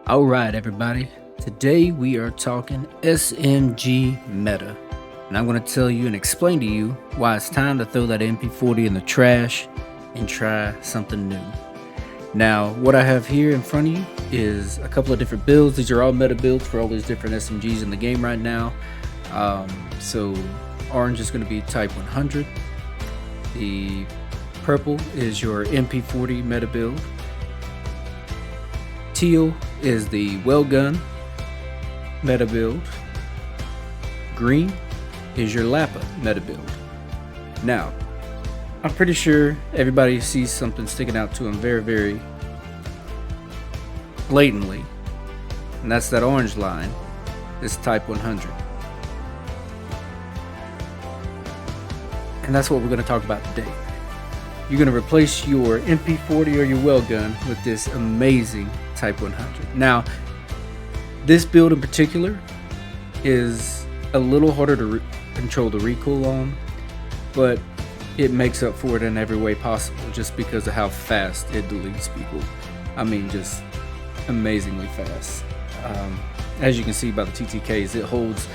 Alright everybody, today we are talking SMG meta, and I'm going to tell you and explain to you why it's time to throw that MP-40 in the trash and try something new. Now what I have here in front of you is a couple of different builds. These are all meta builds for all these different SMGs in the game right now. So orange is going to be TYPE-100, the purple is your MP-40 meta build, teal is the well gun meta build, green is your Lapa meta build. Now I'm pretty sure everybody sees something sticking out to them very blatantly, and that's that orange line, this TYPE-100. And that's what we're going to talk about today. You're going to replace your MP-40 or your well gun with this amazing TYPE-100. Now, this build in particular is a little harder to control the recoil on, but it makes up for it in every way possible just because of how fast it deletes people. I mean, just amazingly fast. As you can see by the TTKs, it holds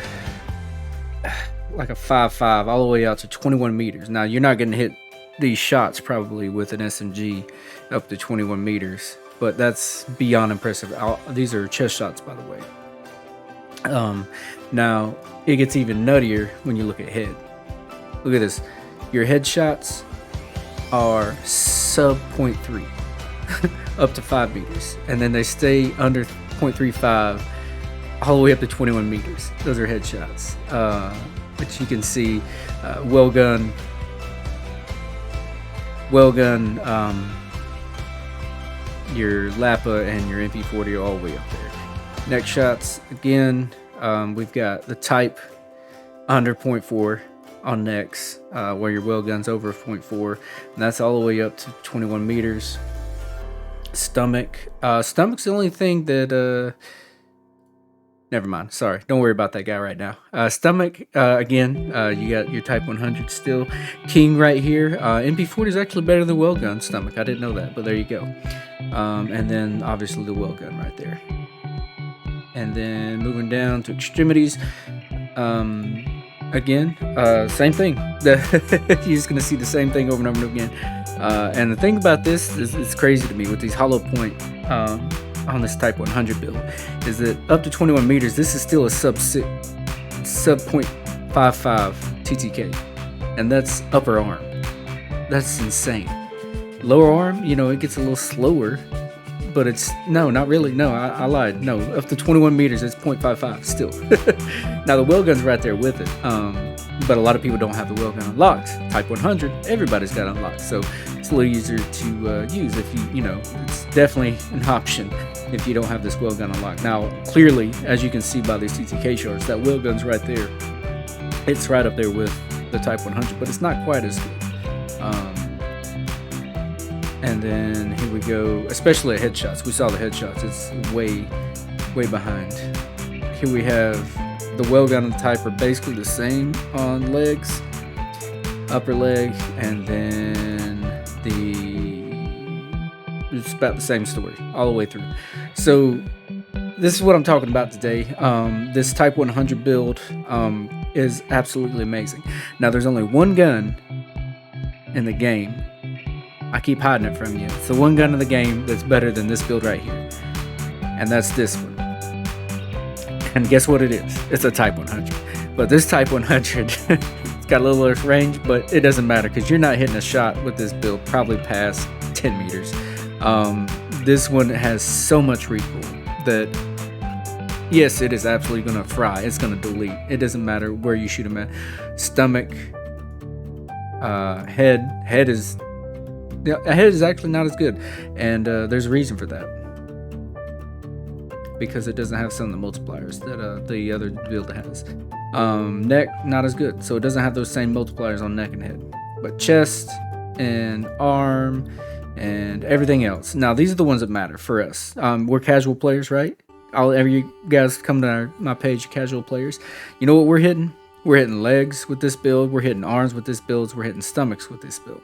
like a 5.5 all the way out to 21 meters. Now, you're not going to hit these shots probably with an SMG up to 21 meters, but that's beyond impressive. These are chest shots, by the way. Now it gets even nuttier when you look at head. Look at this. Your headshots are sub 0.3 up to 5 meters, and then they stay under 0.35 all the way up to 21 meters. Those are headshots, which you can see. Well gun, your Lapa and your MP-40 are all the way up there. Next shots, again, we've got the type under 0.4 on necks, where your well gun's over 0.4, and that's all the way up to 21 meters. Stomach's the only thing that never mind, sorry, don't worry about that guy right now. Stomach, again, you got your TYPE-100 still king right here. MP-40 is actually better than well gun stomach. I didn't know that, but there you go. And then obviously the well gun right there. And then moving down to extremities, again, same thing. You're just gonna see the same thing over and over again. And the thing about this is, it's crazy to me with these hollow point on this TYPE-100 build, is that up to 21 meters, this is still a sub 0.55 TTK, and that's upper arm. That's insane. Lower arm, you know, it gets a little slower, but it's, no, not really. No, I lied. No, up to 21 meters, it's 0.55 still. Now the well gun's right there with it, but a lot of people don't have the well gun unlocked. TYPE-100, everybody's got unlocked, so it's a little easier to use if you know, it's definitely an option if you don't have this well gun unlocked. Now, clearly, as you can see by these TTK charts, that well gun's right there. It's right up there with the TYPE-100, but it's not quite as good. And then here we go, especially at headshots. We saw the headshots, it's way behind. Here we have the well gun and the type are basically the same on legs, upper leg, and then it's about the same story all the way through. So this is what I'm talking about today. This TYPE-100 build is absolutely amazing. Now there's only one gun in the game. I keep hiding it from you. It's the one gun in the game that's better than this build right here, and that's this one. And guess what it is? It's a TYPE-100. But this TYPE-100, it's got a little less range, but it doesn't matter because you're not hitting a shot with this build probably past 10 meters. This one has so much recoil that, yes, it is absolutely going to fry. It's going to delete. It doesn't matter where you shoot him at. Stomach, head is actually not as good, and there's a reason for that. Because it doesn't have some of the multipliers that the other build has. Neck, not as good, so it doesn't have those same multipliers on neck and head. But chest and arm and everything else. Now these are the ones that matter for us. We're casual players, right? Every guys come to my page, casual players. You know what we're hitting? We're hitting legs with this build. We're hitting arms with this build. We're hitting stomachs with this build.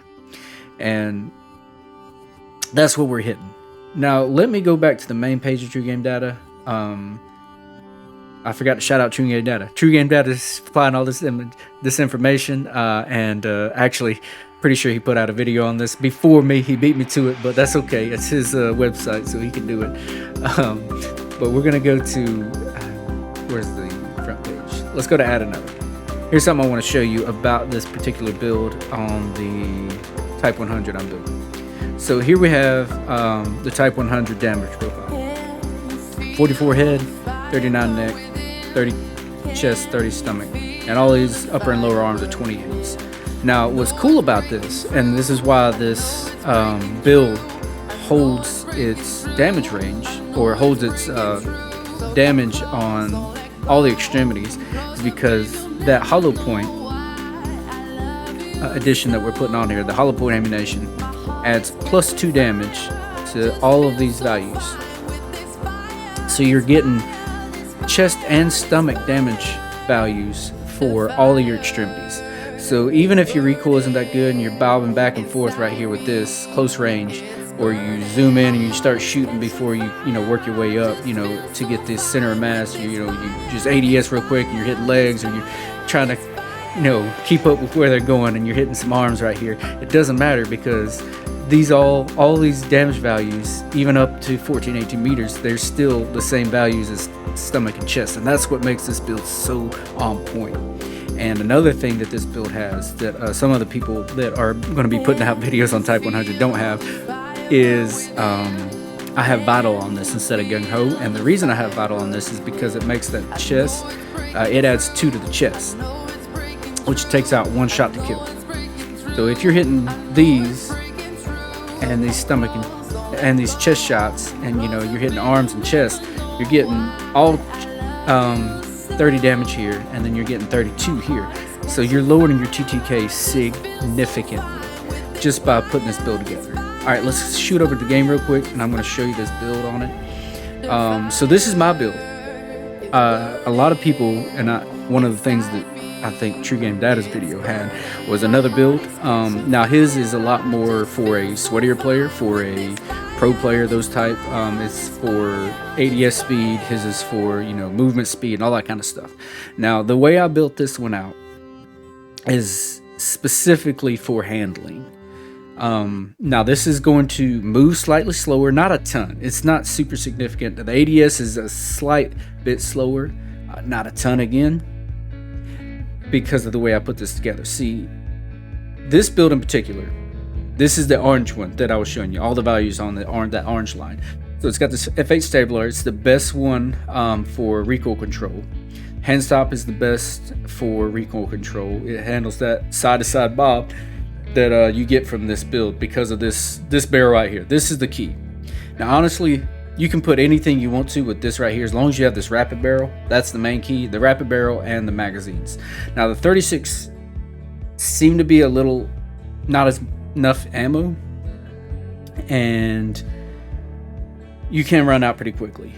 And that's what we're hitting. Now let me go back to the main page of True Game Data. I forgot to shout out True Game Data. True Game Data is supplying all this information, and actually, pretty sure he put out a video on this before me. He beat me to it, but that's okay. It's his website, so he can do it. But we're gonna go to where's the front page? Let's go to add another. Here's something I want to show you about this particular build on the Type 100 I'm building. So here we have the Type 100 damage profile: 44 head, 39 neck, 30 chest, 30 stomach, and all these upper and lower arms are 20 hits. Now, what's cool about this, and this is why this build holds its damage range, or holds its damage on all the extremities, is because that hollow point addition that we're putting on here, the hollow point ammunition, adds +2 damage to all of these values. So you're getting chest and stomach damage values for all of your extremities. So even if your recoil isn't that good and you're bobbing back and forth right here with this close range, or you zoom in and you start shooting before you work your way up, to get this center of mass, you just ADS real quick and you're hitting legs, or you're trying to keep up with where they're going and you're hitting some arms right here. It doesn't matter, because these all these damage values, even up to 14-18 meters, they're still the same values as stomach and chest, and that's what makes this build so on point. And another thing that this build has that some of the people that are going to be putting out videos on Type 100 don't have is I have Vital on this instead of Gung Ho, and the reason I have Vital on this is because it makes that chest, it adds 2 to the chest, which takes out 1 shot to kill. So if you're hitting these and these stomach and these chest shots, and you're hitting arms and chest, you're getting all 30 damage here, and then you're getting 32 here. So you're lowering your TTK significantly just by putting this build together. Alright, let's shoot over to the game real quick, and I'm going to show you this build on it. So this is my build. A lot of people, and one of the things that I think True Game Data's video had was another build. Now his is a lot more for a sweatier player, for a pro player, those type. It's for ADS speed. His is for movement speed and all that kind of stuff. Now the way I built this one out is specifically for handling. Now this is going to move slightly slower, not a ton. It's not super significant. The ADS is a slight bit slower, not a ton again, because of the way I put this together. See, this build in particular, this is the orange one that I was showing you, all the values on that orange line. So it's got this F8 stabilizer. It's the best one for recoil control. Hand stop is the best for recoil control. It handles that side-to-side bob that you get from this build because of this barrel right here. This is the key. Now honestly, you can put anything you want to with this right here, as long as you have this rapid barrel. That's the main key, the rapid barrel and the magazines. Now the 36 seem to be a little not as enough ammo, and you can run out pretty quickly,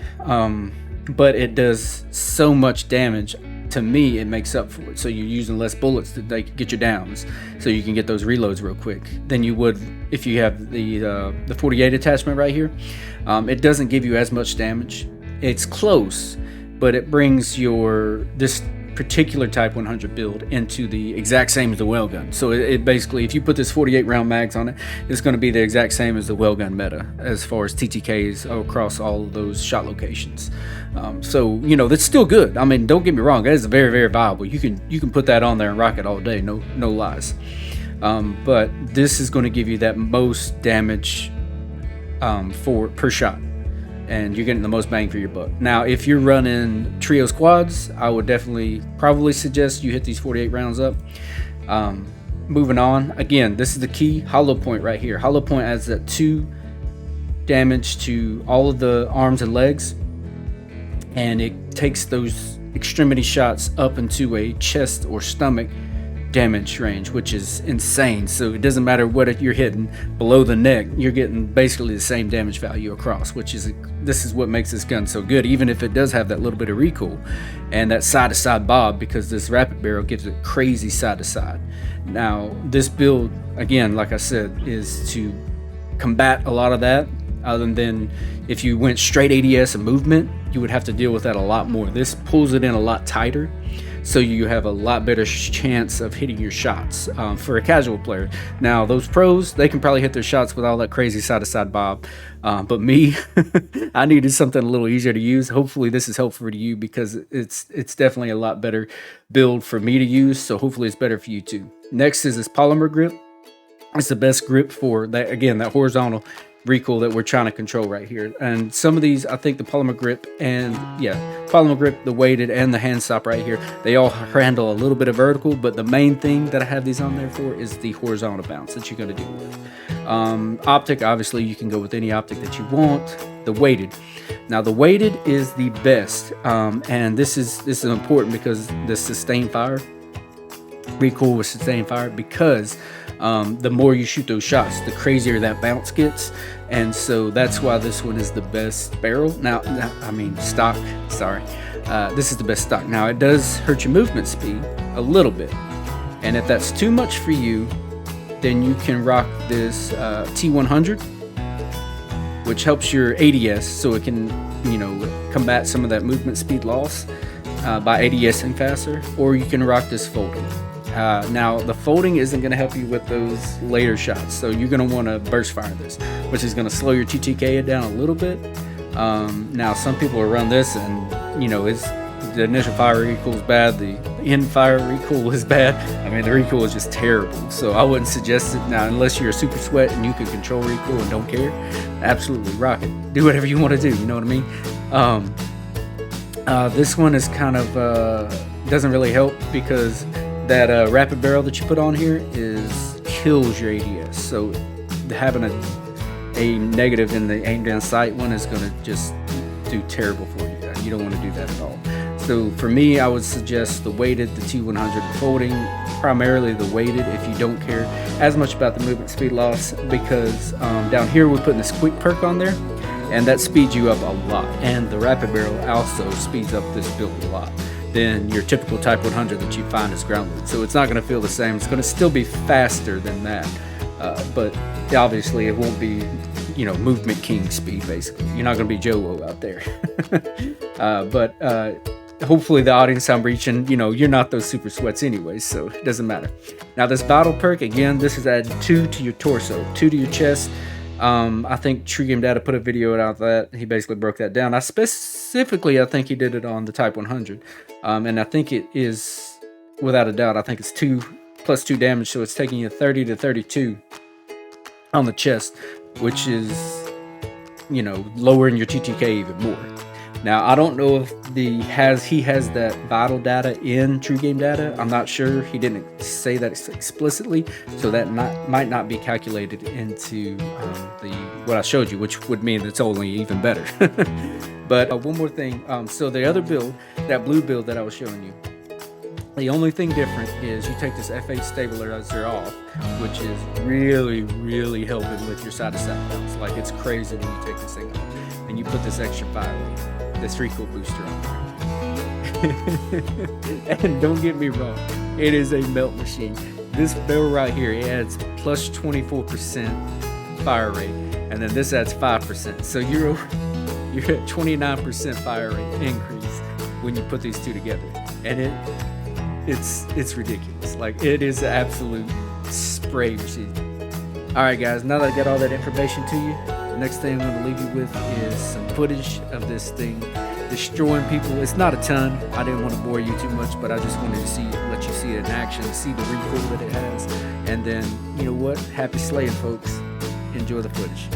but it does so much damage. To me, it makes up for it. So you're using less bullets to get your downs, so you can get those reloads real quick than you would if you have the 48 attachment right here. It doesn't give you as much damage. It's close, but it brings this particular Type 100 build into the exact same as the well gun. So it basically, if you put this 48 round mags on it, it's going to be the exact same as the well gun meta as far as TTKs across all of those shot locations. So that's still good. I mean, don't get me wrong, that is very, very viable. You can put that on there and rock it all day, no lies. But this is going to give you that most damage per shot, and you're getting the most bang for your buck. Now, if you're running trio squads, I would probably suggest you hit these 48 rounds up. Moving on, again, this is the key hollow point right here. Hollow point adds that 2 damage to all of the arms and legs, and it takes those extremity shots up into a chest or stomach damage range, which is insane. So it doesn't matter what you're hitting below the neck, you're getting basically the same damage value across, this is what makes this gun so good, even if it does have that little bit of recoil and that side-to-side bob, because this rapid barrel gives it crazy side-to-side. Now this build, again, like I said, is to combat a lot of that Other than if you went straight ADS and movement, you would have to deal with that a lot more. This pulls it in a lot tighter, so you have a lot better chance of hitting your shots for a casual player. Now those pros, they can probably hit their shots with all that crazy side-to-side bob, but me, I needed something a little easier to use. Hopefully this is helpful to you, because it's definitely a lot better build for me to use, so hopefully it's better for you too. Next is this polymer grip. It's the best grip for that, again, that horizontal recoil that we're trying to control right here. And some of these, I think the polymer grip and polymer grip, the weighted, and the hand stop right here, they all handle a little bit of vertical, but the main thing that I have these on there for is the horizontal bounce that you're going to deal with. Optic, obviously you can go with any optic that you want. The weighted, now the weighted is the best, and this is important because the sustained fire, recoil with sustained fire, because the more you shoot those shots, the crazier that bounce gets, and so that's why this one is the best barrel. Now I mean stock, sorry, this is the best stock. Now it does hurt your movement speed a little bit, and if that's too much for you, then you can rock this T100, which helps your ADS, so it can, you know, combat some of that movement speed loss by ADSing faster, or you can rock this folding. Now the folding isn't going to help you with those later shots, so you're going to want to burst fire this, which is going to slow your TTK down a little bit. Now some people will run this, and you know, the initial fire recoil is bad, the end fire recoil is bad. I mean, the recoil is just terrible, so I wouldn't suggest it. Now unless you're a super sweat and you can control recoil and don't care, absolutely rock it, do whatever you want to do, you know what I mean? This one is kind of doesn't really help, because that rapid barrel that you put on here kills your ADS. So having a negative in the aim down sight one is going to just do terrible for you. You don't want to do that at all. So for me, I would suggest the weighted, the T100, the folding, primarily the weighted if you don't care as much about the movement speed loss, because down here we're putting this quick perk on there, and that speeds you up a lot, and the rapid barrel also speeds up this build a lot than your typical Type 100 that you find is grounded. So it's not going to feel the same. It's going to still be faster than that, but obviously it won't be, you know, movement king speed. Basically, you're not going to be Joe out there. But hopefully the audience I'm reaching, you know, you're not those super sweats anyways, so it doesn't matter. Now this battle perk, again, this is added 2 to your torso, 2 to your chest. I think True Game Data put a video out of that. He basically broke that down. I think he did it on the Type 100. And I think it is, without a doubt, I think it's 2 plus 2 damage. So it's taking you 30 to 32 on the chest, which is, you know, lowering your TTK even more. Now, I don't know if he has that vital data in True Game Data. I'm not sure. He didn't say that explicitly, so that might not be calculated into what I showed you, which would mean it's only even better. But one more thing. So the other build, that blue build that I was showing you, the only thing different is you take this F8 stabilizer off, which is really, really helping with your side-to-side bounce. Like, it's crazy when you take this thing off, and you put this extra fire rate, this recoil booster on there. And don't get me wrong, it is a melt machine. This barrel right here, it adds plus 24% fire rate, and then this adds 5%. So you're at 29% fire rate increase when you put these two together, and it's ridiculous. Like, it is an absolute spray machine. All right, guys, now that I got all that information to you, the next thing I'm going to leave you with is some footage of this thing destroying people. It's not a ton. I didn't want to bore you too much, but I just wanted to let you see it in action, see the recoil that it has, and then, you know what? Happy slaying, folks. Enjoy the footage.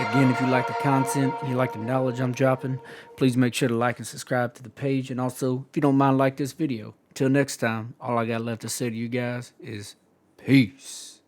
Again, if you like the content and you like the knowledge I'm dropping, please make sure to like and subscribe to the page. And also, if you don't mind, like this video. Till next time, all I got left to say to you guys is peace.